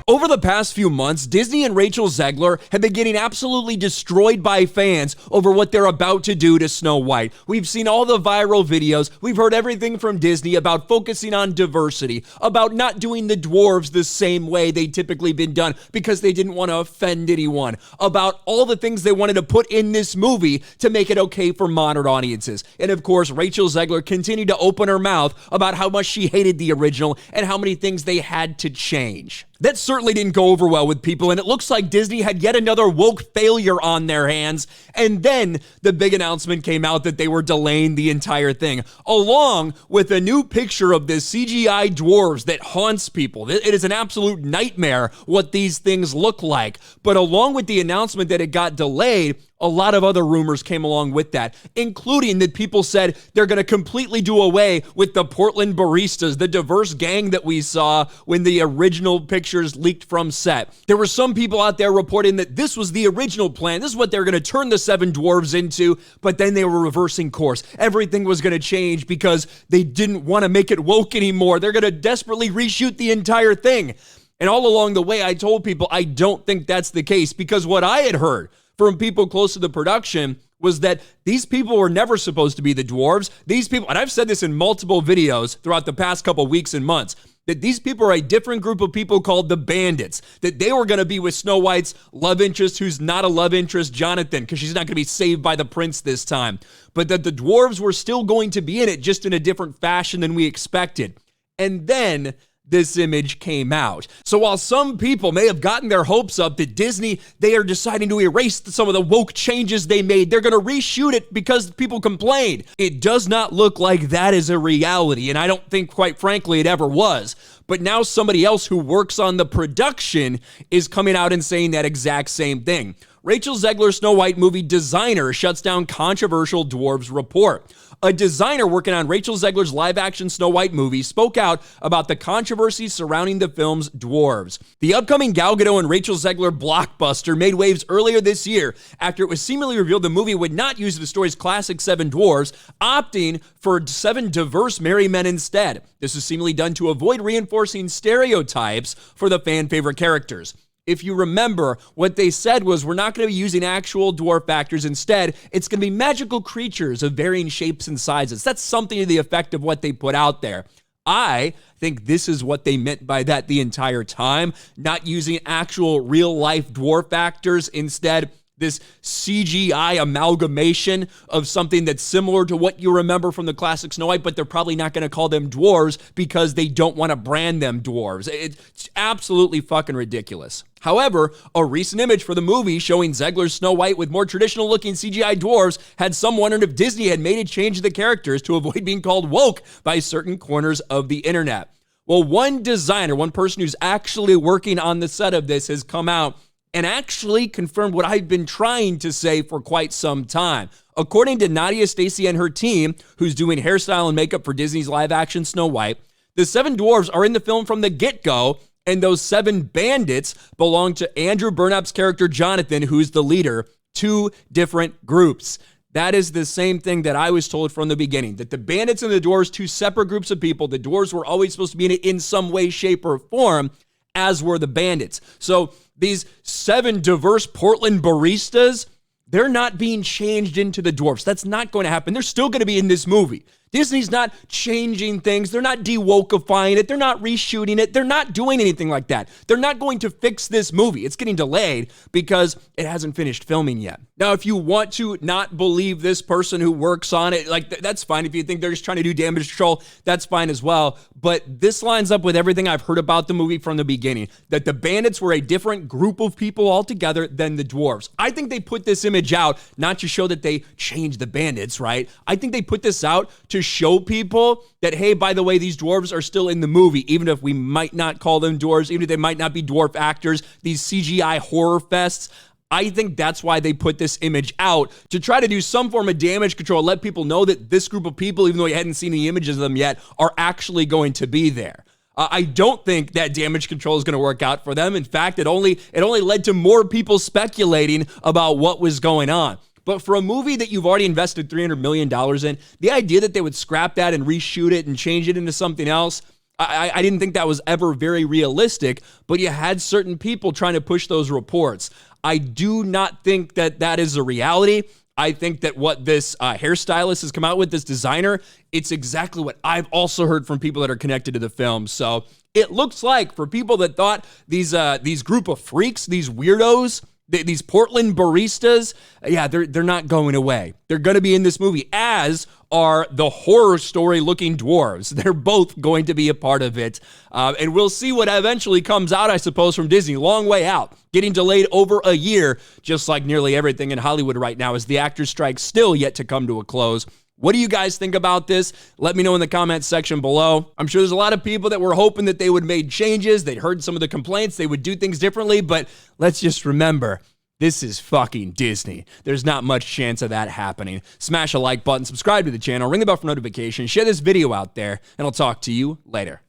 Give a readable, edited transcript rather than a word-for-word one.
Over the past few months, Disney and Rachel Zegler have been getting absolutely destroyed by fans over what they're about to do to Snow White. We've seen all the viral videos. We've heard everything from Disney about focusing on diversity, about not doing the dwarves the same way they typically been done because they didn't want to offend anyone, about all the things they wanted to put in this movie to make it okay for modern audiences. And of course, Rachel Zegler continued to open her mouth about how much she hated the original and how many things they had to change. That certainly didn't go over well with people, and it looks like Disney had yet another woke failure on their hands. And then the big announcement came out that they were delaying the entire thing, along with a new picture of the CGI dwarves that haunts people. It is an absolute nightmare what these things look like. But along with the announcement that it got delayed, a lot of other rumors came along with that, including that people said they're going to completely do away with the Portland baristas, the diverse gang that we saw when the original pictures leaked from set. There were some people out there reporting that this was the original plan. This is what they're going to turn the seven dwarves into, but then they were reversing course. Everything was going to change because they didn't want to make it woke anymore. They're going to desperately reshoot the entire thing. And all along the way, I told people I don't think that's the case, because what I had heard from people close to the production was that these people were never supposed to be the dwarves. These people, and I've said this in multiple videos throughout the past couple weeks and months, that these people are a different group of people called the Bandits, that they were going to be with Snow White's love interest, who's not a love interest, Jonathan, because she's not going to be saved by the prince this time, but that the dwarves were still going to be in it, just in a different fashion than we expected. And then this image came out. So while some people may have gotten their hopes up that Disney, they are deciding to erase some of the woke changes they made, they're going to reshoot it because people complained, it does not look like that is a reality, and I don't think, quite frankly, it ever was. But now somebody else who works on the production is coming out and saying that exact same thing. Rachel Zegler, Snow White movie designer, shuts down controversial dwarves report. A designer working on Rachel Zegler's live-action Snow White movie spoke out about the controversy surrounding the film's dwarves. The upcoming Gal Gadot and Rachel Zegler blockbuster made waves earlier this year after it was seemingly revealed the movie would not use the story's classic seven dwarves, opting for seven diverse merry men instead. This is seemingly done to avoid reinforcing stereotypes for the fan-favorite characters. If you remember, what they said was, we're not going to be using actual dwarf actors. Instead, it's going to be magical creatures of varying shapes and sizes. That's something to the effect of what they put out there. I think this is what they meant by that the entire time, not using actual real-life dwarf actors. Instead, this CGI amalgamation of something that's similar to what you remember from the classic Snow White, but they're probably not going to call them dwarves because they don't want to brand them dwarves. It's absolutely fucking ridiculous. However, a recent image for the movie showing Zegler's Snow White with more traditional-looking CGI dwarves had some wondering if Disney had made a change to the characters to avoid being called woke by certain corners of the internet. Well, one designer, one person who's actually working on the set of this, has come out and actually confirmed what I've been trying to say for quite some time. According to Nadia Stacy and her team, who's doing hairstyle and makeup for Disney's live-action Snow White, the seven dwarves are in the film from the get-go, and those seven bandits belong to Andrew Burnap's character Jonathan, who's the leader, two different groups. That is the same thing that I was told from the beginning, that the bandits and the dwarves, two separate groups of people. The dwarves were always supposed to be in it in some way, shape, or form, as were the bandits. So these seven diverse Portland baristas, they're not being changed into the dwarfs. That's not going to happen. They're still going to be in this movie. Disney's not changing things. They're not de-wokeifying it. They're not reshooting it. They're not doing anything like that. They're not going to fix this movie. It's getting delayed because it hasn't finished filming yet. Now, if you want to not believe this person who works on it, that's fine. If you think they're just trying to do damage control, that's fine as well. But this lines up with everything I've heard about the movie from the beginning, that the bandits were a different group of people altogether than the dwarves. I think they put this image out not to show that they changed the bandits, right? I think they put this out to show people that, hey, by the way, these dwarves are still in the movie, even if we might not call them dwarves, even if they might not be dwarf actors, these CGI horror fests. I think that's why they put this image out, to try to do some form of damage control, let people know that this group of people, even though you hadn't seen any images of them yet, are actually going to be there. I don't think that damage control is going to work out for them. In fact, it only led to more people speculating about what was going on. But for a movie that you've already invested $300 million in, the idea that they would scrap that and reshoot it and change it into something else, I didn't think that was ever very realistic, but you had certain people trying to push those reports. I do not think that that is a reality. I think that what this hairstylist has come out with, this designer, it's exactly what I've also heard from people that are connected to the film. So it looks like for people that thought these group of freaks, these weirdos, these Portland baristas, yeah, they're not going away. They're going to be in this movie, as are the horror story looking dwarves. They're both going to be a part of it. And we'll see what eventually comes out, I suppose, from Disney. Long way out. Getting delayed over a year, just like nearly everything in Hollywood right now, as the actors' strike still yet to come to a close. What do you guys think about this? Let me know in the comments section below. I'm sure there's a lot of people that were hoping that they would make changes. They'd heard some of the complaints. They would do things differently. But let's just remember, this is fucking Disney. There's not much chance of that happening. Smash a like button, subscribe to the channel, ring the bell for notifications, share this video out there, and I'll talk to you later.